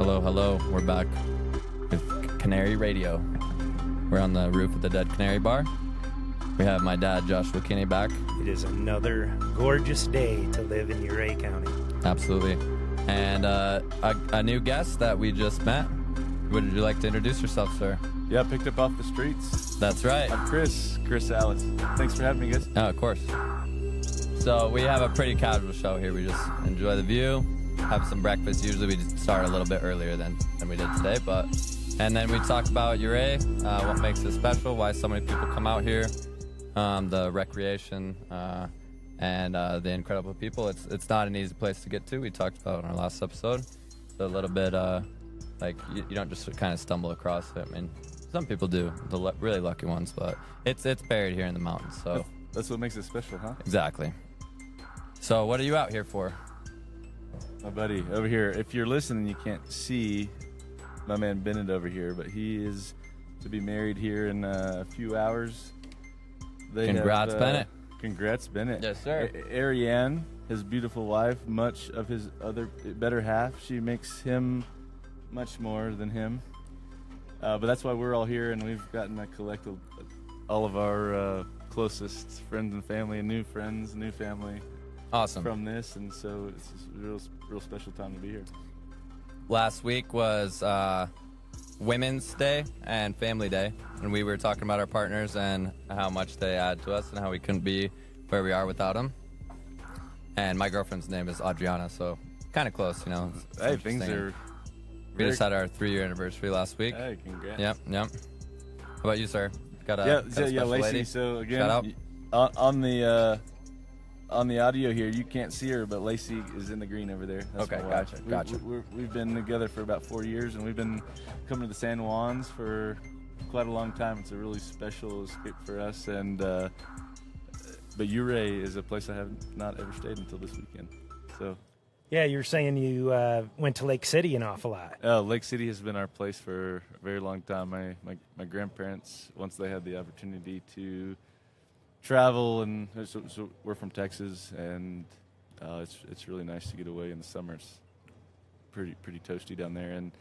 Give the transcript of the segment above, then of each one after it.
Hello, hello. We're back with Canary Radio. We're on the roof of the Dead Canary Bar. We have my dad, Joshua Kinne, back. It is another gorgeous day to live in Uray County. Absolutely. And a new guest that we just met. Would you like to introduce yourself, sir? Yeah, picked up off the streets. That's right. I'm Chris Alice. Thanks for having me, guys. Oh, of course. So we have a pretty casual show here. We just enjoy the view, have some breakfast. Usually we just start a little bit earlier than we did today, and then we talk about Uray, what makes it special, why so many people come out here, the recreation, and the incredible people. It's not an easy place to get to. We talked about it in our last episode. It's a little bit like you don't just kind of stumble across it. I mean, some people do, the really lucky ones, but it's buried here in the mountains. So that's what makes it special, huh? Exactly. So what are you out here for? My buddy over here. If you're listening, you can't see my man Bennett over here, but he is to be married here in a few hours. Congrats, Bennett. Congrats, Bennett. Yes, sir. Ariane, his beautiful wife, much of his other better half. She makes him much more than him. But that's why we're all here, and we've gotten to collect all of our closest friends and family, and new friends, new family. Awesome. From this, and so it's a real special time to be here. Last week was Women's Day and Family Day, and we were talking about our partners and how much they add to us and how we couldn't be where we are without them. And my girlfriend's name is Adriana, so kind of close, you know. Hey, things are... We just had our 3-year anniversary last week. Hey, congrats. Yep. How about you, sir? Got a Lacey. lady? So again, shout out. On the audio here, you can't see her, but Lacey is in the green over there. That's okay, gotcha. We've been together for about 4 years, and we've been coming to the San Juans for quite a long time. It's a really special escape for us, and but Uray is a place I have not ever stayed until this weekend. So. Yeah, you were saying you went to Lake City an awful lot. Lake City has been our place for a very long time. My grandparents, once they had the opportunity to travel, and so we're from Texas, and it's really nice to get away in the summer. It's pretty toasty down there, and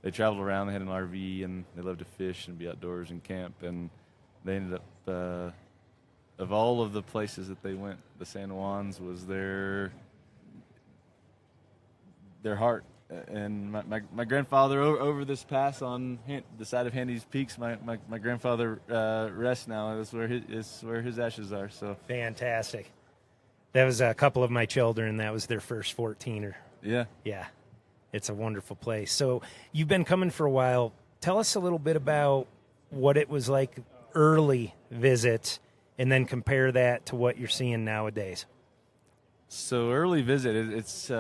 they traveled around. They had an RV, and they loved to fish and be outdoors and camp, and they ended up of all of the places that they went, the San Juans was their heart. And my grandfather over this pass on the side of Handy's Peaks, my grandfather rests now. That's where his ashes are. So fantastic. That was a couple of my children. That was their first 14er. Yeah, it's a wonderful place. So you've been coming for a while. Tell us a little bit about what it was like early visit, and then compare that to what you're seeing nowadays. So early visit, it's.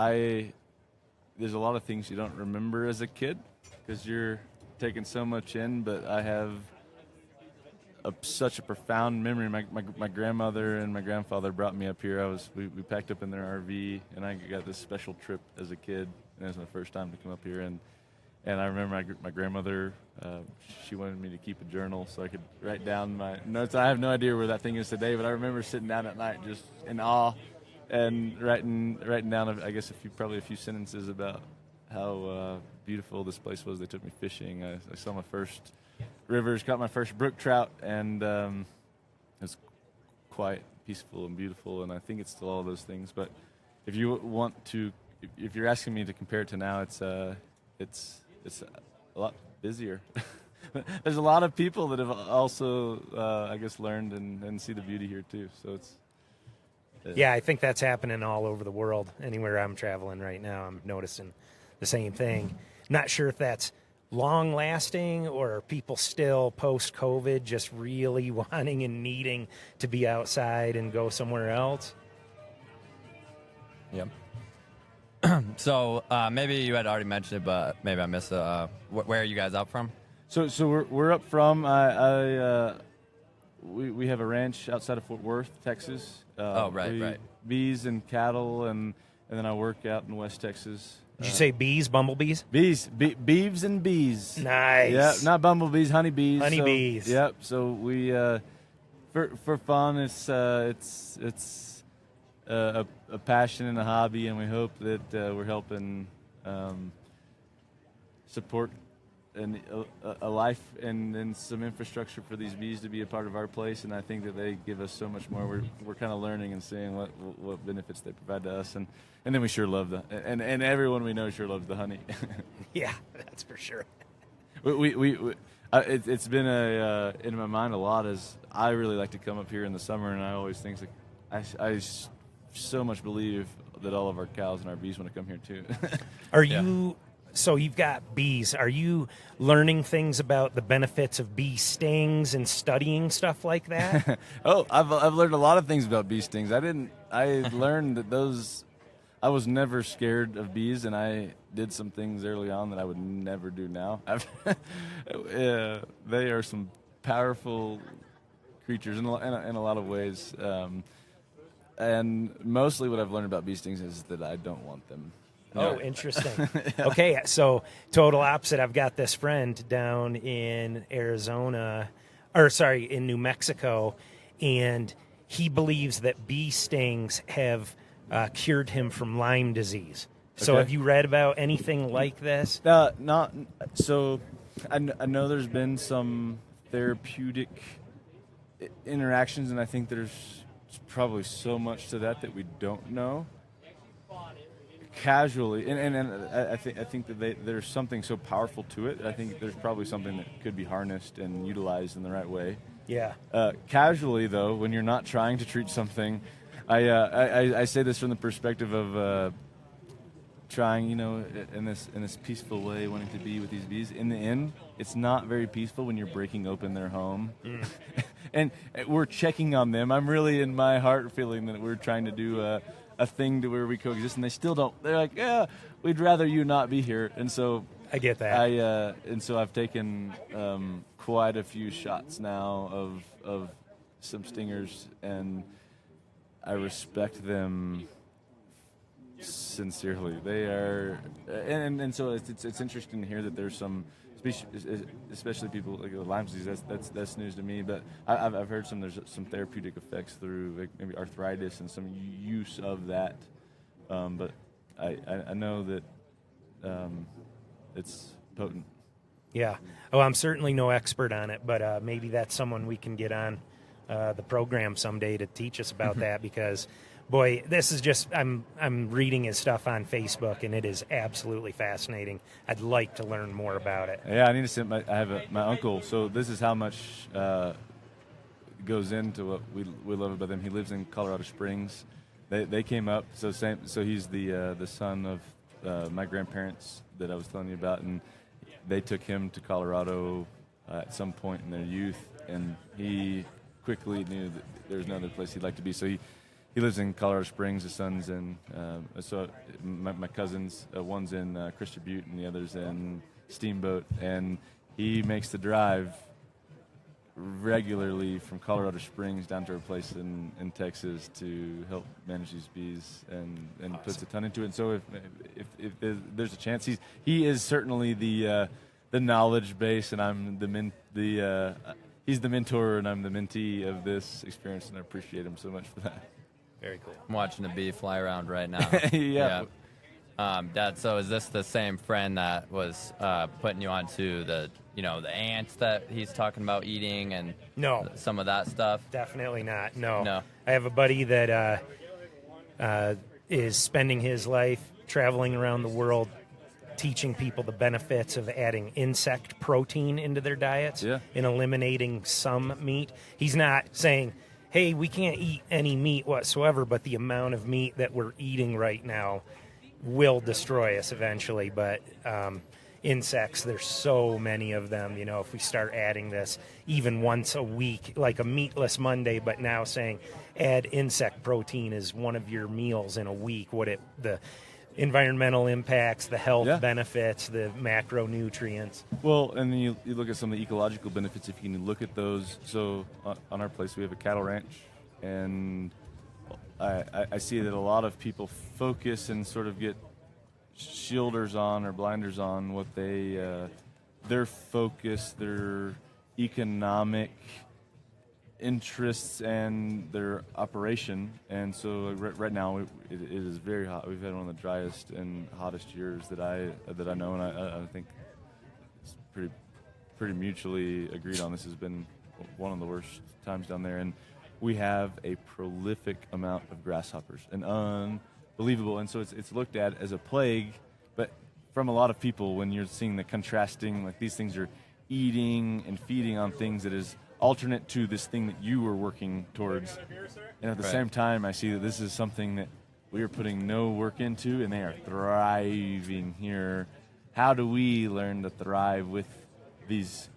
There's a lot of things you don't remember as a kid because you're taking so much in, but I have such a profound memory. My grandmother and my grandfather brought me up here. We packed up in their RV, and I got this special trip as a kid, and it was my first time to come up here. And I remember my grandmother, she wanted me to keep a journal so I could write down my notes. I have no idea where that thing is today, but I remember sitting down at night just in awe and writing down, I guess, probably a few sentences about how beautiful this place was. They took me fishing. I saw my first rivers, caught my first brook trout, and it was quiet, peaceful, and beautiful. And I think it's still all those things. But if you're asking me to compare it to now, it's a lot busier. There's a lot of people that have also, I guess, learned and see the beauty here too. So it's. Yeah, I think that's happening all over the world. Anywhere I'm traveling right now, I'm noticing the same thing. Not sure if that's long-lasting or are people still post-COVID just really wanting and needing to be outside and go somewhere else. Yep. So maybe you had already mentioned it, but maybe I missed it. Where are you guys out from? So we're up from we have a ranch outside of Fort Worth, Texas. Right. Bees and cattle, and then I work out in West Texas. Did you say bees, bumblebees? Beeves and bees. Nice. Yeah, not bumblebees, honeybees. Honeybees. So, yep. So we for fun, it's a passion and a hobby, and we hope that we're helping support a life and some infrastructure for these bees to be a part of our place. And I think that they give us so much more. We're kind of learning and seeing what benefits they provide to us, and then we sure love and everyone we know sure loves the honey. Yeah, that's for sure. It's been in my mind a lot, as I really like to come up here in the summer, and I always think like I so much believe that all of our cows and our bees want to come here too. Are you? So you've got bees. Are you learning things about the benefits of bee stings and studying stuff like that? Oh, I've learned a lot of things about bee stings. I learned that I was never scared of bees, and I did some things early on that I would never do now. They are some powerful creatures in a lot of ways. And mostly what I've learned about bee stings is that I don't want them. Oh, interesting. Okay, so total opposite. I've got this friend down in in New Mexico, and he believes that bee stings have cured him from Lyme disease. So Okay. have you read about anything like this? Not so. I know there's been some therapeutic interactions, and I think there's probably so much to that we don't know. Casually, and I think that there's something so powerful to it. I think there's probably something that could be harnessed and utilized in the right way. Yeah. Casually, though, when you're not trying to treat something, I say this from the perspective of trying, in this peaceful way, wanting to be with these bees. In the end, it's not very peaceful when you're breaking open their home, and we're checking on them. I'm really in my heart feeling that we're trying to do a thing to where we coexist, and they still don't. They're like, yeah, we'd rather you not be here. And so I get that. And so I've taken quite a few shots now of some stingers, and I respect them sincerely. They are, and so it's interesting to hear that there's some species, especially people like Lyme disease. That's news to me. But I've heard there's some therapeutic effects through like maybe arthritis and some use of that. But I know that it's potent. Yeah. Oh, I'm certainly no expert on it, but maybe that's someone we can get on the program someday to teach us about that, because, boy, this is just, I'm reading his stuff on Facebook, and it is absolutely fascinating. I'd like to learn more about it. Yeah, I need to send I have my uncle, so this is how much goes into what we love about them. He lives in Colorado Springs. They came up, so he's the son of my grandparents that I was telling you about, and they took him to Colorado at some point in their youth, and he quickly knew that there's no other place he'd like to be. So he lives in Colorado Springs. His son's in, so my cousins, one's in Christian Butte and the other's in Steamboat, and he makes the drive regularly from Colorado Springs down to a place in Texas to help manage these bees, and awesome. Puts a ton into it. And so if there's a chance, he is certainly the knowledge base, and I'm he's the mentor and I'm the mentee of this experience, and I appreciate him so much for that. Very cool. I'm watching a bee fly around right now. Yeah. Dad, so is this the same friend that was putting you onto the ants that he's talking about eating and some of that stuff? Definitely not. No. I have a buddy that is spending his life traveling around the world teaching people the benefits of adding insect protein into their diets and eliminating some meat. He's not saying, hey, we can't eat any meat whatsoever, but the amount of meat that we're eating right now will destroy us eventually. But insects, there's so many of them. If we start adding this even once a week, like a meatless Monday, but now saying add insect protein as one of your meals in a week, the environmental impacts, the health benefits, the macronutrients. Well, and then you look at some of the ecological benefits if you can look at those. So on our place we have a cattle ranch, and I see that a lot of people focus and sort of get shielders on or blinders on what their focus, their economic interests and their operation. And so right now it is very hot. We've had one of the driest and hottest years that I know, and I think it's pretty mutually agreed on. This has been one of the worst times down there, and we have a prolific amount of grasshoppers, and unbelievable. And so it's looked at as a plague, but from a lot of people, when you're seeing the contrasting, like these things are eating and feeding on things that is alternate to this thing that you were working towards. And at the same time, I see that this is something that we are putting no work into, and they are thriving here. How do we learn to thrive with these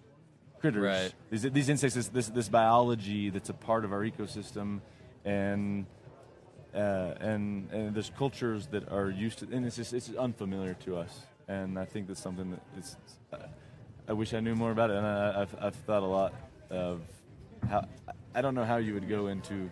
critters, these insects, this biology that's a part of our ecosystem, and there's cultures that are used to, and it's unfamiliar to us. And I think that's something that is. I wish I knew more about it, and I've thought a lot of how. I don't know how you would go into.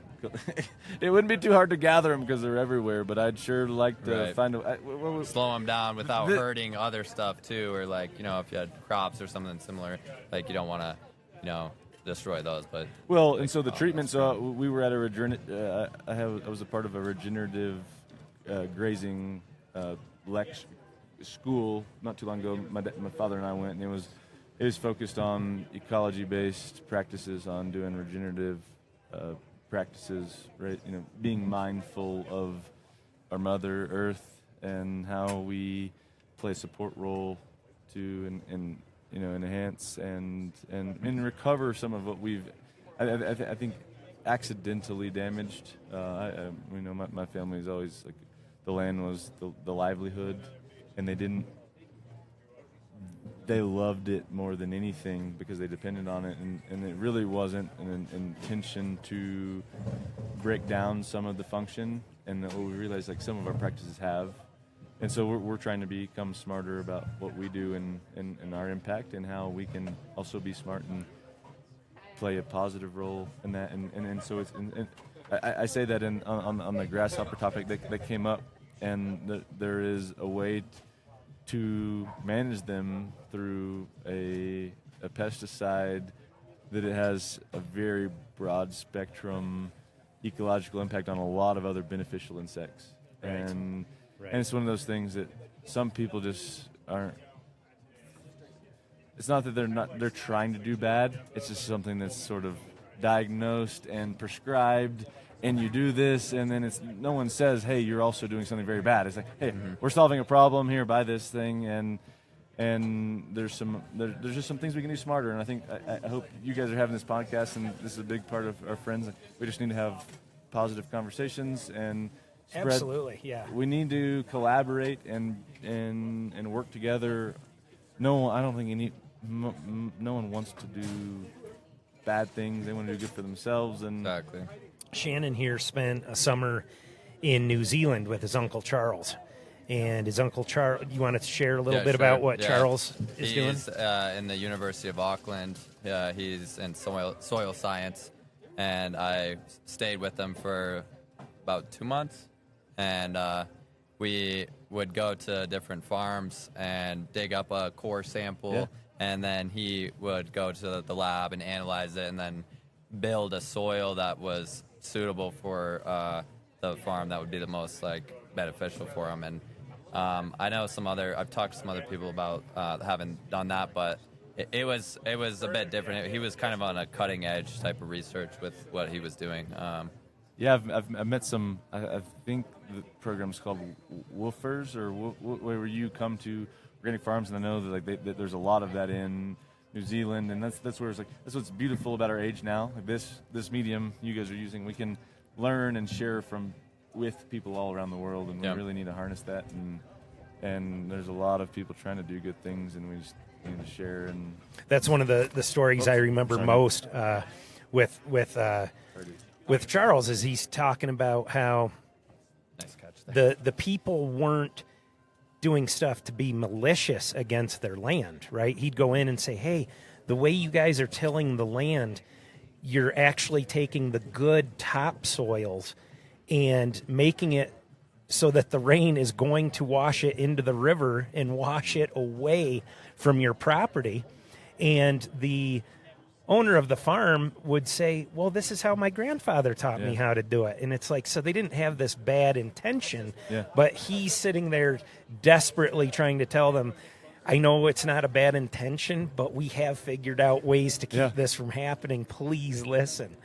It wouldn't be too hard to gather them because they're everywhere, but I'd sure like to find a. Slow them down without hurting other stuff too, or like, you know, if you had crops or something similar, like you don't want to, you know, destroy those. But and so the treatment. So we were at a I was a part of a regenerative grazing school not too long ago. My father and I went, and it was focused on ecology-based practices, on doing regenerative practices, right? You know, being mindful of our Mother Earth and how we play a support role to enhance and recover some of what we've, I think, accidentally damaged. My family's always like, the land was the livelihood, and they loved it more than anything because they depended on it, and it really wasn't an intention to break down some of the function, and what we realized, like, some of our practices have. And so we're trying to become smarter about what we do and our impact, and how we can also be smart and play a positive role in that. And so it's, and I say that on the grasshopper topic that came up, and there is a way to manage them through a pesticide that it has a very broad spectrum ecological impact on a lot of other beneficial insects. And it's one of those things that some people just aren't. It's not that they're trying to do bad. It's just something that's sort of diagnosed and prescribed, and you do this, and then no one says, hey, you're also doing something very bad. It's like, hey, we're solving a problem here, buy this thing, and there's just some things we can do smarter. And I think I hope you guys are having this podcast, and this is a big part of our friends. We just need to have positive conversations and spread. Absolutely, yeah. We need to collaborate and work together. I don't think no one wants to do bad things. They want to do good for themselves. And exactly. Shannon here spent a summer in New Zealand with his Uncle Charles. And his Uncle Charles, you wanted to share a little bit about what Charles is doing? He's in the University of Auckland. He's in soil science. And I stayed with him for about 2 months. And we would go to different farms and dig up a core sample. Yeah. And then he would go to the lab and analyze it, and then build a soil that was suitable for the farm that would be the most beneficial for him. And I know I've talked to some other people about having done that, but it was a bit different. He was kind of on a cutting edge type of research with what he was doing. I've met some. I think the program's called Woofers, or where you come to organic farms, and I know that that there's a lot of that in New Zealand, and that's where it's that's what's beautiful about our age now. Like this medium you guys are using, we can learn and share with people all around the world, and we really need to harness that. And there's a lot of people trying to do good things, and we just need to share. And that's one of the stories I remember most with Charles, is he's talking about how the people weren't doing stuff to be malicious against their land, right? He'd go in and say, hey, the way you guys are tilling the land, you're actually taking the good topsoils and making it so that the rain is going to wash it into the river and wash it away from your property. And the owner of the farm would say, well, this is how my grandfather taught me how to do it. And it's like, so they didn't have this bad intention, but he's sitting there desperately trying to tell them, I know it's not a bad intention, but we have figured out ways to keep this from happening. Please listen.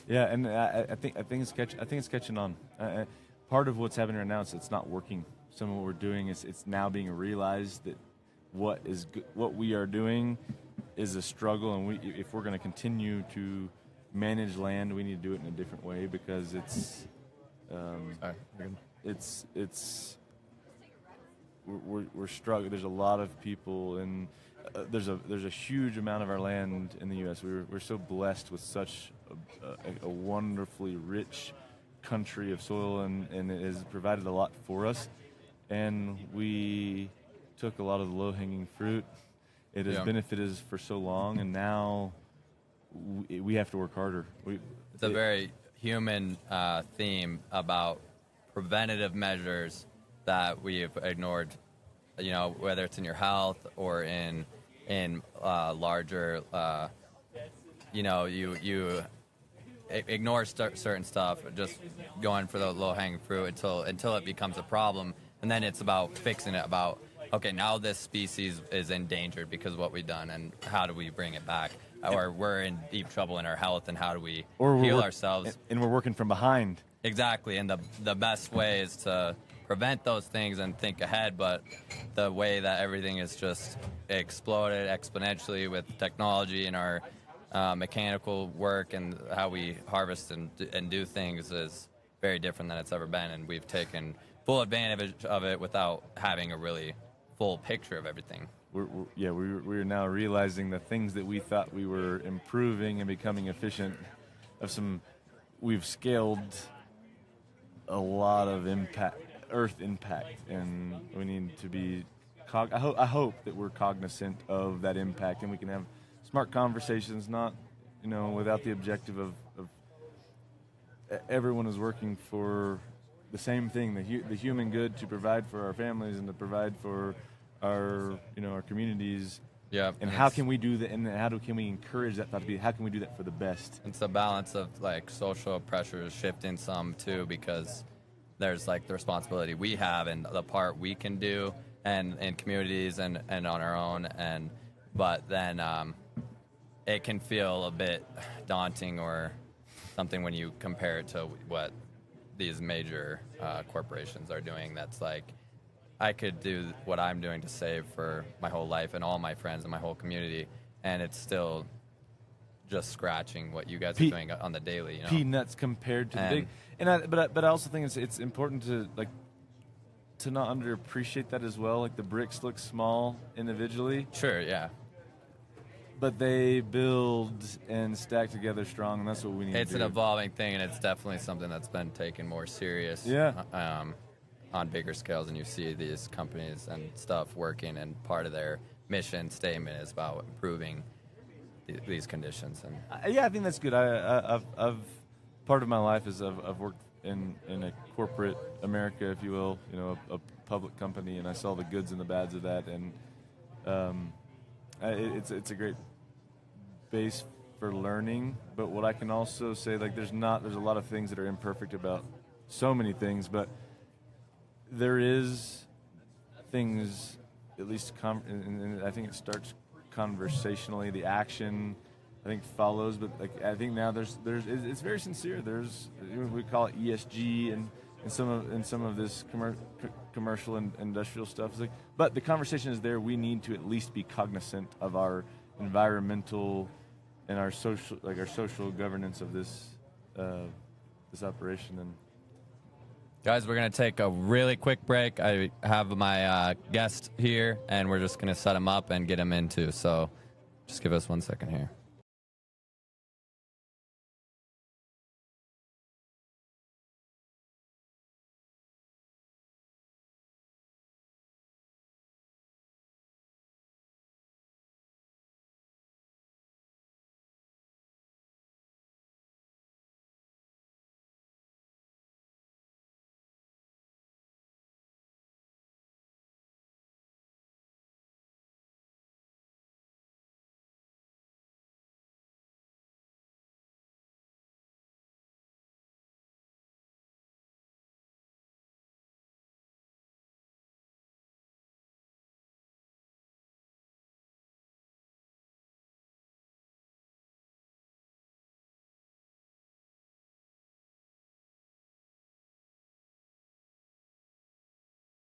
Yeah, and I think it's catching on. Part of what's happening right now is it's not working. Some of what we're doing is it's now being realized that what we are doing is a struggle, and if we're going to continue to manage land, we need to do it in a different way, because we're struggling. There's a lot of people, and there's a huge amount of our land in the U.S. We're so blessed with such a wonderfully rich country of soil, and it has provided a lot for us. And we took a lot of the low-hanging fruit. It has benefited us for so long, and now we have to work harder. It's a very human theme about preventative measures that we've ignored, whether it's in your health or in larger, you ignore certain stuff, just going for the low-hanging fruit until it becomes a problem. And then it's about fixing it, about, okay, now this species is endangered because of what we've done, and how do we bring it back? Or we're in deep trouble in our health, and how do we heal ourselves? And we're working from behind. Exactly, and the best way is to prevent those things and think ahead, but the way that everything is just exploded exponentially with technology and our mechanical work and how we harvest and do things is very different than it's ever been, and we've taken full advantage of it without having a really full picture of everything. We're now realizing the things that we thought we were improving and becoming efficient. We've scaled a lot of earth impact, and we need to be. I hope that we're cognizant of that impact, and we can have smart conversations, not without the objective of everyone is working for the same thing, the human good, to provide for our families and to provide for our communities. Yeah. And how can we do that? And can we encourage that thought to be? How can we do that for the best? It's a balance of social pressures shifting some too, because there's the responsibility we have and the part we can do, and in communities and on our own, but then it can feel a bit daunting or something when you compare it to what these major corporations are doing. That's I could do what I'm doing to save for my whole life and all my friends and my whole community, and it's still just scratching what you guys are doing on the daily. Peanuts compared to the big. But I also think it's important to not underappreciate that as well. The bricks look small individually. Sure, yeah. But they build and stack together strong, and that's what we need to do. It's an evolving thing, and it's definitely something that's been taken more serious on bigger scales, and you see these companies and stuff working, and part of their mission statement is about improving these conditions. And I think that's good. I've part of my life is I've worked in a corporate America, if you will, a public company, and I saw the goods and the bads of that, and it's a great base for learning. But what I can also say, there's a lot of things that are imperfect about so many things, but there is things, at least, and I think it starts conversationally. The action, I think, follows, but I think now it's very sincere. We call it ESG and some of this commercial and industrial stuff. But the conversation is there. We need to at least be cognizant of our environmental and our social governance of this operation. And guys, we're going to take a really quick break. I have my guest here, and we're just going to set him up and get him in too. So just give us 1 second here.